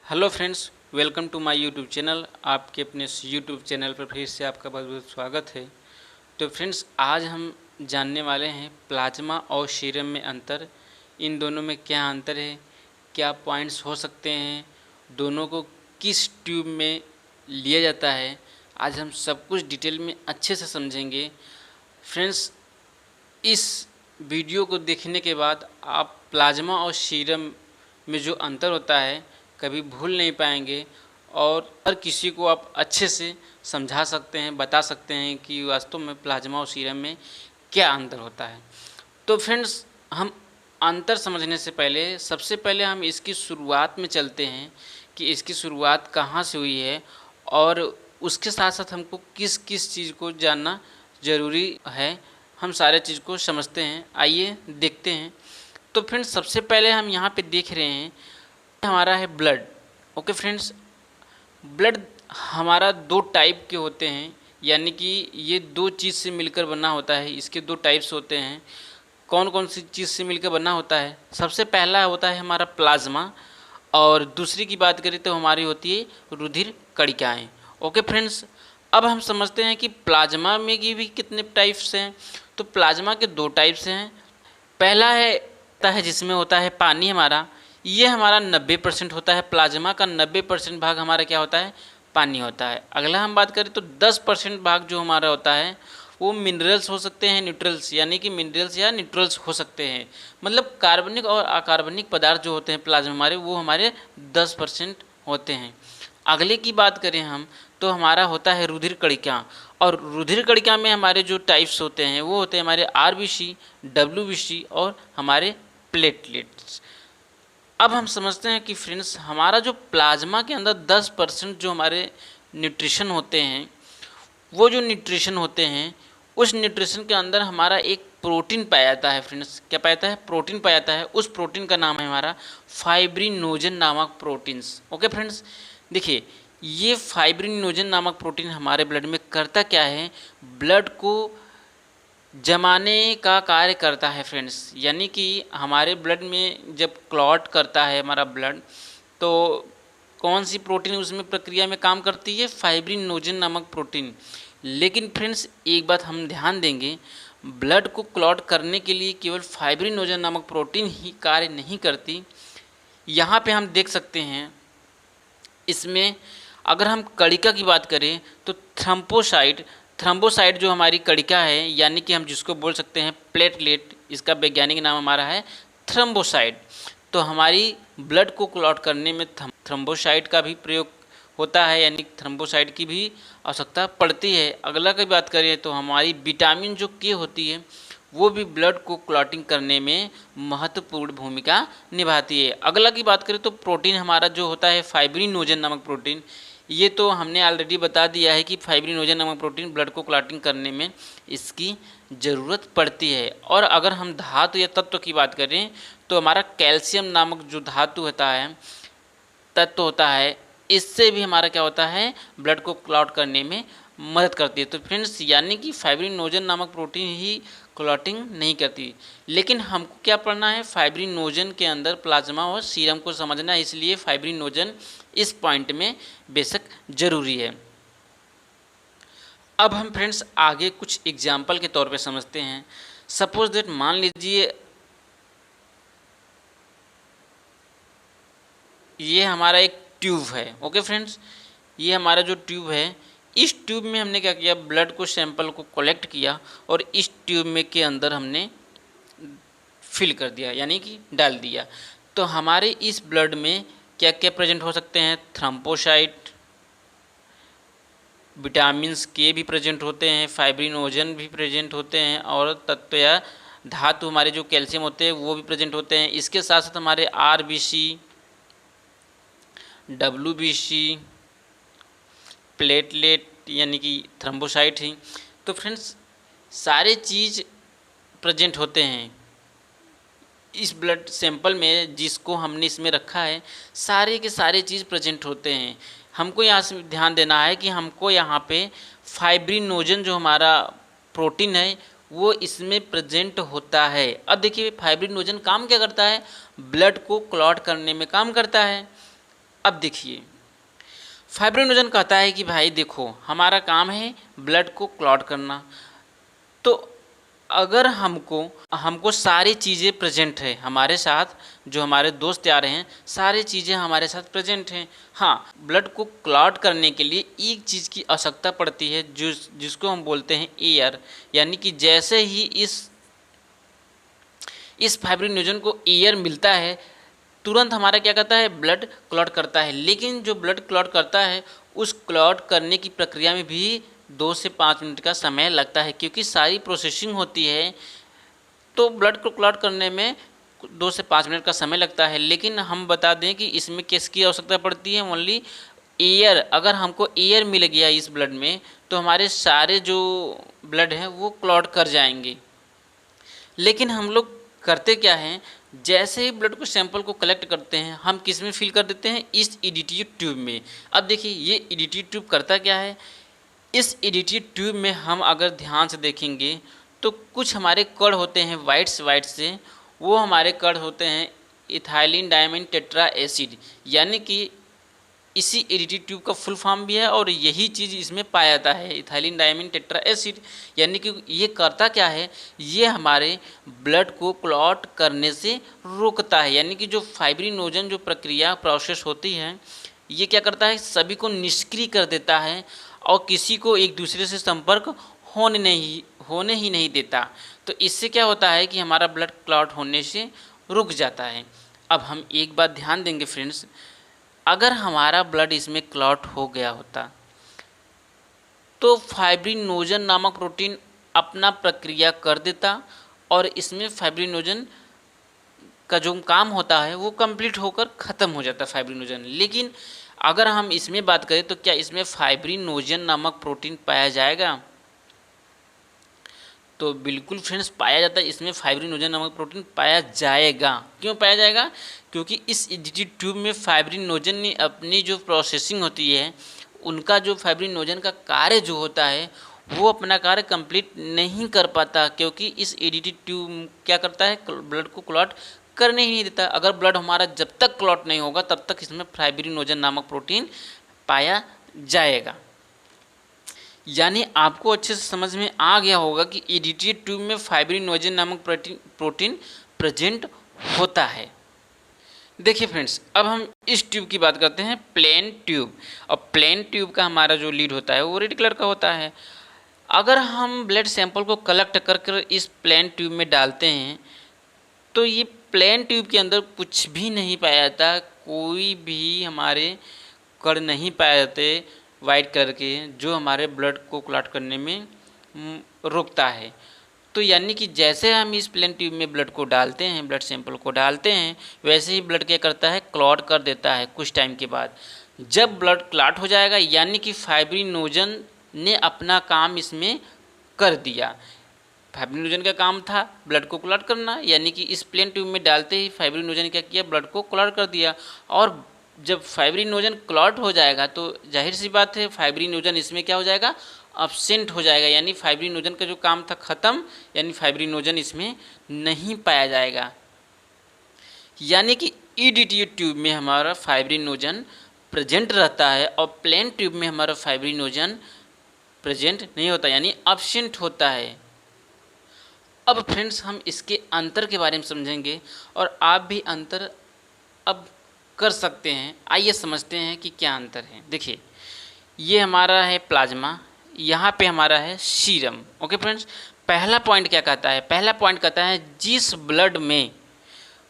Hello friends, welcome to my YouTube channel. आपके अपने YouTube channel पर फिर से आपका बहुत बहुत स्वागत है। तो फ्रेंड्स, आज हम जानने वाले हैं प्लाज्मा और सीरम में अंतर। इन दोनों में क्या अंतर है, क्या पॉइंट्स हो सकते हैं, दोनों को किस ट्यूब में लिया जाता है, आज हम सब कुछ डिटेल में अच्छे से समझेंगे। फ्रेंड्स, इस वीडियो को देखने के बाद आप प्लाज्मा और सीरम में जो अंतर होता है कभी भूल नहीं पाएंगे और हर किसी को आप अच्छे से समझा सकते हैं, बता सकते हैं कि वास्तव में प्लाज्मा और सीरम में क्या अंतर होता है। तो फ्रेंड्स, हम अंतर समझने से पहले सबसे पहले हम इसकी शुरुआत में चलते हैं कि इसकी शुरुआत कहाँ से हुई है और उसके साथ साथ हमको किस किस चीज़ को जानना ज़रूरी है। हम सारे चीज़ को समझते हैं, आइए देखते हैं। तो फ्रेंड्स, सबसे पहले हम यहाँ पे देख रहे हैं हमारा है ब्लड। ओके फ्रेंड्स, ब्लड हमारा दो टाइप के होते हैं, यानी कि ये दो चीज़ से मिलकर बना होता है। इसके दो टाइप्स होते हैं। कौन कौन सी चीज़ से मिलकर बना होता है? सबसे पहला होता है हमारा प्लाज्मा और दूसरी की बात करें तो हमारी होती है रुधिर कणिकाएँ। ओके फ्रेंड्स, अब हम समझते हैं कि प्लाज्मा में की भी कितने टाइप्स हैं। तो प्लाज्मा के दो टाइप्स हैं। पहला है जिसमें होता है पानी हमारा, ये हमारा 90% होता है। प्लाज्मा का 90% भाग हमारा क्या होता है? पानी होता है। अगला हम बात करें तो 10% भाग जो हमारा होता है वो मिनरल्स हो सकते हैं, न्यूट्रल्स, यानी कि मिनरल्स या न्यूट्रल्स हो सकते हैं। मतलब कार्बनिक और अकार्बनिक पदार्थ जो होते हैं प्लाज्मा हमारे, वो हमारे 10% होते हैं। अगले की बात करें हम तो हमारा होता है रुधिर कणिका, और रुधिर कणिका में हमारे जो टाइप्स होते हैं वो होते हैं हमारे आरबीसी, डब्ल्यूबीसी और हमारे प्लेटलेट्स। अब हम समझते हैं कि फ्रेंड्स, हमारा जो प्लाज्मा के अंदर 10% जो हमारे न्यूट्रिशन होते हैं, वो जो न्यूट्रिशन होते हैं उस न्यूट्रिशन के अंदर हमारा एक प्रोटीन पाया जाता है। फ्रेंड्स, क्या पाया जाता है? प्रोटीन पाया जाता है। उस प्रोटीन का नाम है हमारा फाइब्रिनोजन नामक प्रोटीन्स। ओके फ्रेंड्स, देखिए ये फाइब्रिनोजन नामक प्रोटीन हमारे ब्लड में करता क्या है? ब्लड को जमाने का कार्य करता है फ्रेंड्स। यानी कि हमारे ब्लड में जब क्लॉट करता है हमारा ब्लड, तो कौन सी प्रोटीन उसमें प्रक्रिया में काम करती है? फाइब्रिनोजन नामक प्रोटीन। लेकिन फ्रेंड्स, एक बात हम ध्यान देंगे, ब्लड को क्लॉट करने के लिए केवल फाइब्रिनोजन नामक प्रोटीन ही कार्य नहीं करती। यहाँ पे हम देख सकते हैं इसमें, अगर हम कणिका की बात करें तो थ्रम्बोसाइट जो हमारी कणिका है, यानी कि हम जिसको बोल सकते हैं प्लेटलेट, इसका वैज्ञानिक नाम हमारा है थ्रम्बोसाइट। तो हमारी ब्लड को क्लॉट करने में थ्रम्बोसाइट का भी प्रयोग होता है, यानी थ्रम्बोसाइट की भी आवश्यकता पड़ती है। अगला की बात करें तो हमारी विटामिन जो के होती है वो भी ब्लड को क्लॉटिंग करने में महत्वपूर्ण भूमिका निभाती है। अगला की बात करें तो प्रोटीन हमारा जो होता है फाइब्रिनोजन नामक प्रोटीन, ये तो हमने ऑलरेडी बता दिया है कि फाइब्रिनोजन नामक प्रोटीन ब्लड को क्लॉटिंग करने में इसकी ज़रूरत पड़ती है। और अगर हम धातु या तत्व की बात करें तो हमारा कैल्शियम नामक जो धातु होता है, तत्व होता है, इससे भी हमारा क्या होता है? ब्लड को क्लॉट करने में मदद करती है। तो फ्रेंड्स, यानी कि फाइब्रिनोजन नामक प्रोटीन ही क्लॉटिंग नहीं करती। लेकिन हमको क्या पढ़ना है? फाइब्रिनोजन के अंदर प्लाज्मा और सीरम को समझना है, इसलिए फाइब्रिनोजन इस पॉइंट में बेशक जरूरी है। अब हम फ्रेंड्स आगे कुछ एग्जाम्पल के तौर पे समझते हैं। सपोज दैट, मान लीजिए ये हमारा एक ट्यूब है। ओके फ्रेंड्स, ये हमारा जो ट्यूब है, इस ट्यूब में हमने क्या किया? ब्लड को सैंपल को कलेक्ट किया और इस ट्यूब में के अंदर हमने फिल कर दिया, यानी कि डाल दिया। तो हमारे इस ब्लड में क्या क्या प्रेजेंट हो सकते हैं? थ्रम्पोसाइट, विटामिन्स के भी प्रेजेंट होते हैं, फाइब्रिनोजन भी प्रेजेंट होते हैं, और तत्व या धातु हमारे जो कैल्शियम होते हैं वो भी प्रेजेंट होते हैं। इसके साथ साथ हमारे आरबीसी, डब्ल्यूबीसी, प्लेटलेट यानी कि थ्रम्बोसाइट ही। तो फ्रेंड्स, सारे चीज़ प्रेजेंट होते हैं इस ब्लड सैंपल में, जिसको हमने इसमें रखा है, सारे के सारे चीज़ प्रेजेंट होते हैं। हमको यहाँ से ध्यान देना है कि हमको यहाँ पे फाइब्रिनोजन जो हमारा प्रोटीन है वो इसमें प्रेजेंट होता है। अब देखिए फाइब्रिनोजन काम क्या करता है? ब्लड को क्लॉट करने में काम करता है। अब देखिए, फाइब्रिनोजन कहता है कि भाई देखो, हमारा काम है ब्लड को क्लॉट करना। तो अगर हमको सारी चीज़ें प्रेजेंट है हमारे साथ, जो हमारे दोस्त आ रहे हैं सारी चीज़ें हमारे साथ प्रेजेंट हैं। हाँ, ब्लड को क्लॉट करने के लिए एक चीज़ की आवश्यकता पड़ती है जिसको हम बोलते हैं एयर। यानी कि जैसे ही इस फाइब्रिनोजन को एयर मिलता है, तुरंत हमारा क्या करता है, ब्लड क्लॉट करता है। लेकिन जो ब्लड क्लॉट करता है, उस क्लॉट करने की प्रक्रिया में भी 2 से 5 मिनट का समय लगता है, क्योंकि सारी प्रोसेसिंग होती है। तो ब्लड को क्लॉट करने में 2 से 5 मिनट का समय लगता है। लेकिन हम बता दें कि इसमें किसकी आवश्यकता पड़ती है, ओनली एयर। अगर हमको एयर मिल गया इस ब्लड में, तो हमारे सारे जो ब्लड हैं वो क्लॉट कर जाएंगे। लेकिन हम लोग करते क्या हैं, जैसे ही ब्लड को सैंपल को कलेक्ट करते हैं, हम किस में फिल कर देते हैं, इस ईडीटी ट्यूब में। अब देखिए, ये ईडीटी ट्यूब करता क्या है, इस ईडीटी ट्यूब में हम अगर ध्यान से देखेंगे तो कुछ हमारे कण होते हैं वाइट से, वो हमारे कण होते हैं इथाइलिन डायमीन टेट्रा एसिड। यानी कि इसी ईडीटी ट्यूब का फुल फॉर्म भी है और यही चीज़ इसमें पाया जाता है, इथाइलिन डायमीन टेट्रा एसिड। यानी कि ये करता क्या है, ये हमारे ब्लड को क्लॉट करने से रोकता है। यानी कि जो फाइब्रिनोजन जो प्रक्रिया प्रोसेस होती है, ये क्या करता है, सभी को निष्क्रिय कर देता है और किसी को एक दूसरे से संपर्क होने ही नहीं देता। तो इससे क्या होता है कि हमारा ब्लड क्लॉट होने से रुक जाता है। अब हम एक बात ध्यान देंगे फ्रेंड्स, अगर हमारा ब्लड इसमें क्लॉट हो गया होता तो फाइब्रिनोजन नामक प्रोटीन अपना प्रक्रिया कर देता और इसमें फाइब्रिनोजन का जो काम होता है वो कंप्लीट होकर ख़त्म हो जाता फाइब्रिनोजन। लेकिन अगर हम इसमें बात करें तो क्या इसमें फाइब्रिनोजन नामक प्रोटीन पाया जाएगा, तो बिल्कुल फ्रेंड्स पाया जाता है। इसमें फाइब्रिनोजन नामक प्रोटीन पाया जाएगा। क्यों पाया जाएगा, क्योंकि इस ईडीटी ट्यूब में फाइब्रिनोजन ने अपनी जो प्रोसेसिंग होती है, उनका जो फाइब्रिनोजन का कार्य जो होता है वो अपना कार्य कंप्लीट नहीं कर पाता, क्योंकि इस ईडीटी ट्यूब क्या करता है, ब्लड को क्लॉट करने ही नहीं देता। अगर ब्लड हमारा जब तक क्लॉट नहीं होगा तब तक इसमें फाइब्रिनोजन नामक प्रोटीन पाया जाएगा। यानी आपको अच्छे से समझ में आ गया होगा कि ईडीटी ट्यूब में फाइब्रिनोजन नामक प्रोटीन प्रेजेंट होता है। देखिए फ्रेंड्स, अब हम इस ट्यूब की बात करते हैं, प्लेन ट्यूब। और प्लेन ट्यूब का हमारा जो लीड होता है वो रेड कलर का होता है। अगर हम ब्लड सैंपल को कलेक्ट कर इस प्लेन ट्यूब में डालते हैं तो ये प्लेन ट्यूब के अंदर कुछ भी नहीं पाया जाता, कोई भी हमारे कण नहीं पाए जाते वाइट कलर के, जो हमारे ब्लड को क्लॉट करने में रोकता है। तो यानी कि जैसे हम इस प्लेन ट्यूब में ब्लड को डालते हैं, ब्लड सैंपल को डालते हैं, वैसे ही ब्लड क्या करता है, क्लॉट कर देता है कुछ टाइम के बाद। जब ब्लड क्लॉट हो जाएगा यानी कि फाइब्रिनोजन ने अपना काम इसमें कर दिया। फाइब्रिनोजन का काम था ब्लड को क्लॉट करना, यानी कि इस प्लेन ट्यूब में डालते ही फाइब्रिनोजन क्या किया, ब्लड को क्लॉट कर दिया। और जब फाइब्रिनोजन क्लॉट हो जाएगा तो जाहिर सी बात है फाइब्रिनोजन इसमें क्या हो जाएगा, अब्सेंट हो जाएगा। यानी फाइब्रिनोजन का जो काम था ख़त्म, यानी फाइब्रिनोजन इसमें नहीं पाया जाएगा। यानी कि ईडीटी ट्यूब में हमारा फाइब्रिनोजन प्रेजेंट रहता है और प्लेन ट्यूब में हमारा फाइब्रिनोजन प्रेजेंट नहीं होता, यानी अब्सेंट होता है। अब फ्रेंड्स, हम इसके अंतर के बारे में समझेंगे और आप भी अंतर अब कर सकते हैं। आइए समझते हैं कि क्या अंतर है। देखिए, ये हमारा है प्लाज्मा, यहाँ पे हमारा है सीरम। ओके फ्रेंड्स, पहला पॉइंट क्या कहता है, पहला पॉइंट कहता है जिस ब्लड में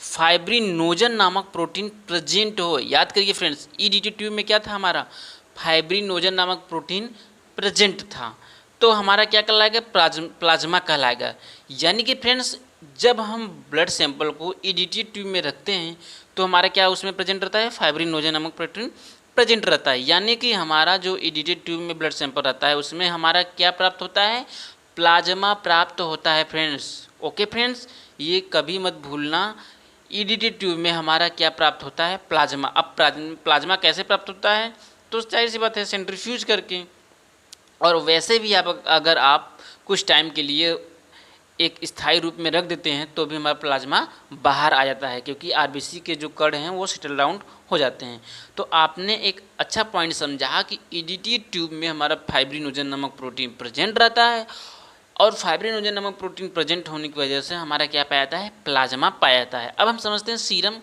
फाइब्रिनोजन नामक प्रोटीन प्रेजेंट हो। याद करिए फ्रेंड्स, ईडीटी ट्यूब में क्या था, हमारा फाइब्रिनोजन नामक प्रोटीन प्रेजेंट था, तो हमारा क्या कहलाएगा, प्लाज्मा कहलाएगा। यानी कि फ्रेंड्स, जब हम ब्लड सैंपल को ईडीटी ट्यूब में रखते हैं तो हमारा क्या उसमें प्रेजेंट रहता है, फाइब्रिनोजन नामक प्रोटीन प्रेजेंट रहता है। यानी कि हमारा जो ईडीटी ट्यूब में ब्लड सैंपल रहता है उसमें हमारा क्या प्राप्त होता है, प्लाज्मा प्राप्त होता है फ्रेंड्स। ओके फ्रेंड्स, ये कभी मत भूलना, ईडीटी ट्यूब में हमारा क्या प्राप्त होता है, प्लाज्मा। अब प्लाज्मा कैसे प्राप्त होता है, तो जाहिर सी बात है सेंट्रीफ्यूज करके। और वैसे भी आप अगर आप कुछ टाइम के लिए एक स्थायी रूप में रख देते हैं तो भी हमारा प्लाज्मा बाहर आ जाता है, क्योंकि आरबीसी के जो कण हैं वो सेटल डाउन हो जाते हैं। तो आपने एक अच्छा पॉइंट समझा कि ईडीटी ट्यूब में हमारा फाइब्रिनोजन नामक प्रोटीन प्रेजेंट रहता है, और फाइब्रिनोजन नामक प्रोटीन प्रेजेंट होने की वजह से हमारा क्या पाया जाता है, प्लाज्मा पाया जाता है। अब हम समझते हैं सीरम,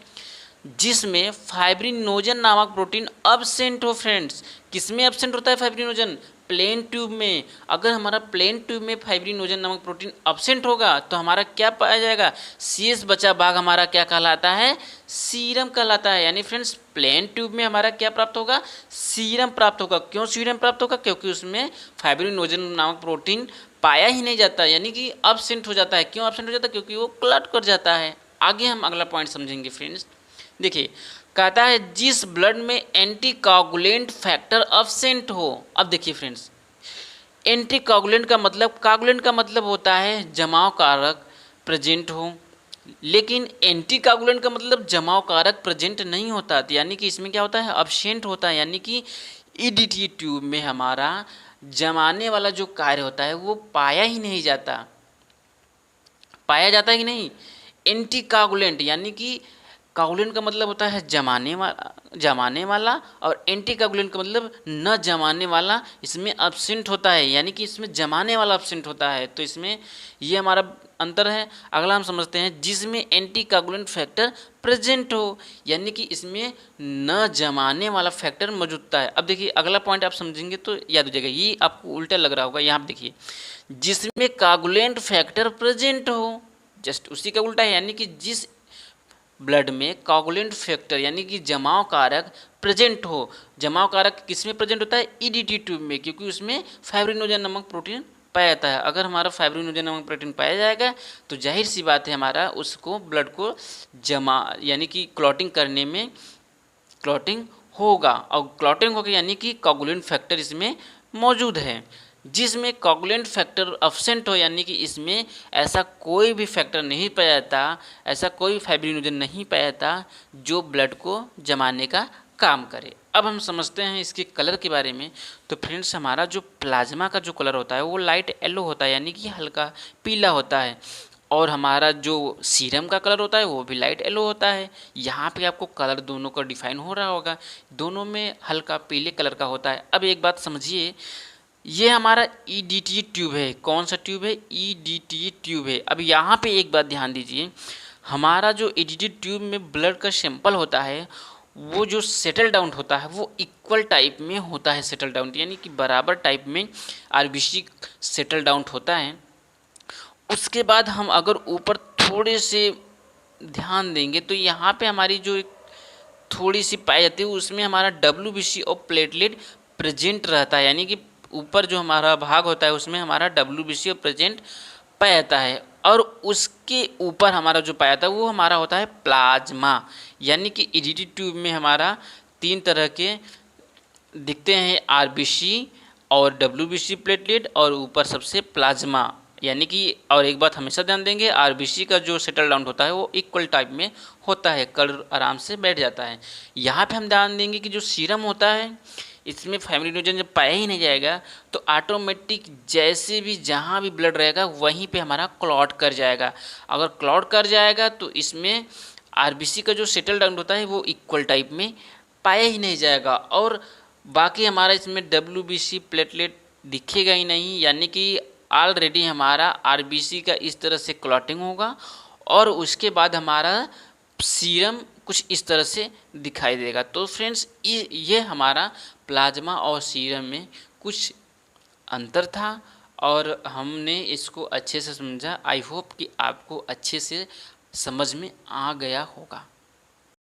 जिसमें फाइब्रिनोजन नामक प्रोटीन अब्सेंट हो। फ्रेंड्स, किसमें अब्सेंट होता है फाइब्रिनोजन? प्लेन ट्यूब में। अगर हमारा प्लेन ट्यूब में फाइब्रिनोजन नामक प्रोटीन अब्सेंट होगा तो हमारा क्या पाया जाएगा, शेष बचा भाग हमारा क्या कहलाता है, सीरम कहलाता है। यानी फ्रेंड्स, प्लेन ट्यूब में हमारा क्या प्राप्त होगा, सीरम प्राप्त होगा। क्यों सीरम प्राप्त होगा? क्योंकि उसमें फाइब्रिनोजन नामक प्रोटीन पाया ही नहीं जाता, यानी कि अब्सेंट हो जाता है। क्यों अब्सेंट हो जाता है? क्योंकि वो क्लट कर जाता है। आगे हम अगला पॉइंट समझेंगे फ्रेंड्स। देखिए, कहता है जिस ब्लड में एंटी कागुलेंट फैक्टर अब्सेंट हो। अब देखिए फ्रेंड्स, एंटी कागुलेंट का मतलब होता है जमाव कारक प्रेजेंट हो, लेकिन एंटी कागुलेंट का मतलब जमाव कारक प्रेजेंट नहीं होता। यानी कि इसमें क्या होता है, अब्सेंट होता है। यानी कि ईडीटी ट्यूब में हमारा जमाने वाला जो कार्य होता है वो पाया ही नहीं जाता। पाया जाता है कि नहीं? एंटी कागुलेंट, यानी कि कागुलेंट का मतलब होता है जमाने वाला, और एंटी कागुलेंट का मतलब न जमाने वाला। इसमें अब्सेंट होता है, यानी कि इसमें जमाने वाला अब्सेंट होता है। तो इसमें ये हमारा अंतर है। अगला हम समझते हैं जिसमें एंटी कागुलेंट फैक्टर प्रेजेंट हो, यानी कि इसमें न जमाने वाला फैक्टर मौजूदता है। अब देखिए, अगला पॉइंट आप समझेंगे तो याद हो जाएगा। ये आपको उल्टा लग रहा होगा, यहाँ आप देखिए, जिसमें कागुलेंट फैक्टर प्रेजेंट हो, जस्ट उसी का उल्टा है। यानी कि जिस ब्लड में कागुलेंट फैक्टर यानी कि जमाव कारक प्रेजेंट हो। जमाव कारक किस में प्रेजेंट होता है? ईडीटी ट्यूब में, क्योंकि उसमें फाइब्रिनोजन नामक प्रोटीन पाया जाता है। अगर हमारा फाइब्रिनोजन नामक प्रोटीन पाया जाएगा तो जाहिर सी बात है हमारा उसको ब्लड को जमा यानी कि क्लॉटिंग करने में क्लॉटिंग होगा, और क्लॉटिंग होगा यानी कि कागुलेंट फैक्टर इसमें मौजूद है। जिसमें कोगुलेंट फैक्टर अब्सेंट हो, यानी कि इसमें ऐसा कोई भी फैक्टर नहीं पाया जाता, ऐसा कोई फाइब्रिनोजन नहीं पाया जाता जो ब्लड को जमाने का काम करे। अब हम समझते हैं इसके कलर के बारे में। तो फ्रेंड्स, हमारा जो प्लाज्मा का जो कलर होता है वो लाइट येलो होता है, यानी कि हल्का पीला होता है, और हमारा जो सीरम का कलर होता है वो भी लाइट येलो होता है। यहाँ पे आपको कलर दोनों का डिफाइन हो रहा होगा, दोनों में हल्का पीले कलर का होता है। अब एक बात समझिए, ये हमारा ईडीटी ट्यूब है। कौन सा ट्यूब है? ईडीटी ट्यूब है। अब यहाँ पे एक बात ध्यान दीजिए, हमारा जो ईडीटी ट्यूब में ब्लड का सैंपल होता है वो जो सेटल डाउन होता है वो इक्वल टाइप में होता है। सेटल डाउन यानी कि बराबर टाइप में आरबीसी सेटल डाउन होता है। उसके बाद हम अगर ऊपर थोड़े से ध्यान देंगे तो यहाँ पे हमारी जो एक थोड़ी सी पाई जाती है उसमें हमारा डब्ल्यूबीसी और प्लेटलेट प्रेजेंट रहता है। यानी कि ऊपर जो हमारा भाग होता है उसमें हमारा डब्ल्यूबीसी और प्रेजेंट पाया जाता है, और उसके ऊपर हमारा जो पाया जाता है वो हमारा होता है प्लाज्मा। यानी कि ईडीटी ट्यूब में हमारा तीन तरह के दिखते हैं, आरबीसी और डब्ल्यूबीसी प्लेटलेट, और ऊपर सबसे प्लाज्मा। यानी कि और एक बात हमेशा ध्यान देंगे, आरबीसी का जो सेटल डाउन होता है वो इक्वल टाइप में होता है, कलर आराम से बैठ जाता है। यहाँ पे हम ध्यान देंगे कि जो सीरम होता है इसमें फाइब्रिनोजन जब पाया ही नहीं जाएगा तो ऑटोमेटिक जैसे भी जहाँ भी ब्लड रहेगा वहीं पे हमारा क्लॉट कर जाएगा। अगर क्लॉट कर जाएगा तो इसमें आरबीसी का जो सेटल डाउन होता है वो इक्वल टाइप में पाया ही नहीं जाएगा, और बाकी हमारा इसमें डब्ल्यूबीसी प्लेटलेट दिखेगा ही नहीं। यानी कि ऑलरेडी हमारा आरबीसी का इस तरह से क्लॉटिंग होगा, और उसके बाद हमारा सीरम कुछ इस तरह से दिखाई देगा। तो फ्रेंड्स, ये हमारा प्लाज्मा और सीरम में कुछ अंतर था, और हमने इसको अच्छे से समझा। आई होप कि आपको अच्छे से समझ में आ गया होगा।